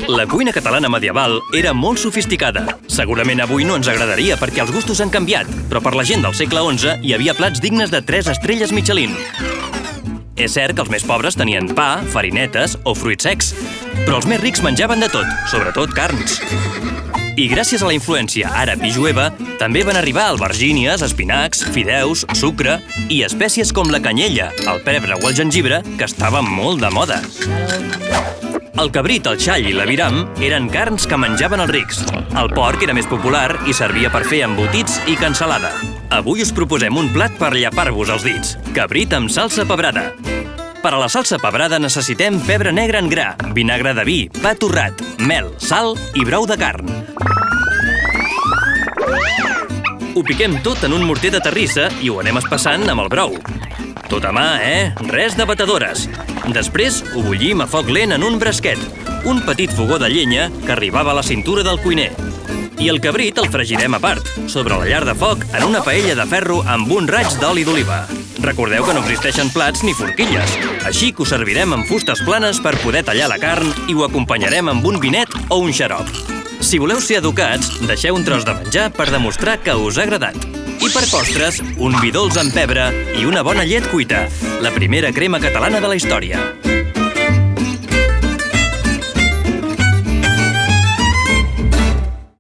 La cuina catalana medieval era molt sofisticada. Segurament avui no ens agradaria perquè els gustos han canviat, però per la gent del segle XI hi havia plats dignes de 3 estrelles Michelin. És cert que els més pobres tenien pa, farinetes o fruits secs, però els més rics menjaven de tot, sobretot carns. I gràcies a la influència àrab i jueva, també van arribar albergínies, espinacs, fideus, sucre i espècies com la canyella, el pebre o el gengibre, que estaven molt de moda. El cabrit, el xall i l'aviram eren carns que menjaven els rics. El porc era més popular i servia per fer embotits i cansalada. Avui us proposem un plat per llapar-vos els dits: cabrit amb salsa pebrada. Per a la salsa pebrada necessitem pebre negre en gra, vinagre de vi, pa torrat, mel, sal i brou de carn. Ho piquem tot en un morter de terrissa i ho anem espassant amb el brou. Tot a mà, Res de batedores. Després ho bullim a foc lent en un bresquet, un petit fogó de llenya que arribava a la cintura del cuiner. I el cabrit el fregirem a part, sobre la llar de foc, en una paella de ferro amb un raig d'oli d'oliva. Recordeu que no existeixen plats ni forquilles, així que ho servirem amb fustes planes per poder tallar la carn i ho acompanyarem amb un vinet o un xarop. Si voleu ser educats, deixeu un tros de menjar per demostrar que us ha agradat. I per postres, un vi dolç amb pebre i una bona llet cuita, la primera crema catalana de la història.